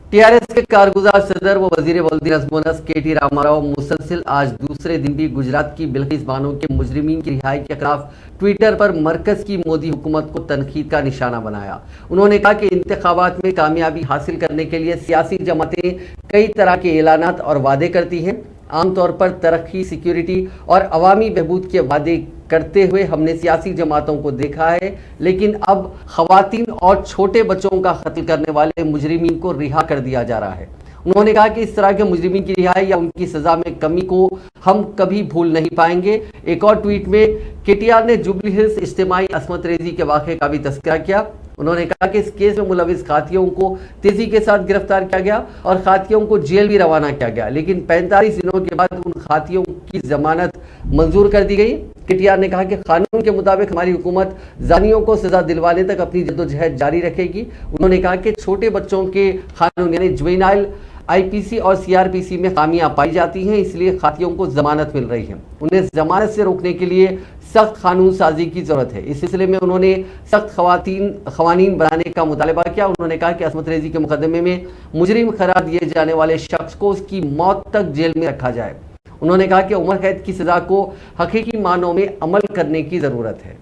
TRS के कारगुजार सदर व वजीर वल्दी नज़्म व नस्क के.टी. रामाराव मुसलसिल आज दूसरे दिन भी गुजरात की बिल्किस बानो के मुजरिमीन की रिहाई के खिलाफ ट्विटर पर मरकज की मोदी हुकूमत को तनकीद का निशाना बनाया। उन्होंने कहा कि इंतखाबात में कामयाबी हासिल करने के लिए सियासी जमातें कई तरह के ऐलानात और वादे करती हैं। आमतौर पर तरक्की, सिक्योरिटी और अवामी बहबूद के वादे करते हुए हमने सियासी जमातों को देखा है, लेकिन अब खवातीन और छोटे बच्चों का कत्ल करने वाले मुजरिमीन को रिहा कर दिया जा रहा है। उन्होंने कहा कि इस तरह के मुजरिमीन की रिहाई या उनकी सजा में कमी को हम कभी भूल नहीं पाएंगे। एक और ट्वीट में केटीआर ने जुबली हिल्स इज्तिमाई असमत रेजी के वाक़े का भी तज़किरा किया। उन्होंने कहा कि इस केस में मुलविस खातियों को तेजी के साथ गिरफ्तार किया गया और खातियों को जेल भी रवाना किया गया, लेकिन 45 दिनों के बाद उन खातियों की जमानत मंजूर कर दी गई। केटीआर ने कहा कि कानून के मुताबिक हमारी हुकूमत जानियों को सजा दिलवाने तक अपनी जद्दोजहद जारी रखेगी। उन्होंने कहा कि छोटे बच्चों के कानून यानी जुवेनाइल आईपीसी और सीआरपीसी में खामियां पाई जाती हैं, इसलिए खातियों को जमानत मिल रही है। उन्हें जमानत से रोकने के लिए सख्त कानून साजी की जरूरत है। इस सिलसिले में उन्होंने सख्त खवानीन बनाने का मुतालबा किया। उन्होंने कहा कि असमत रेजी के मुकदमे में मुजरिम करार दिए जाने वाले शख्स को उसकी मौत तक जेल में रखा जाए। उन्होंने कहा कि उम्र कैद की सजा को हकीकी मानों में अमल करने की जरूरत है।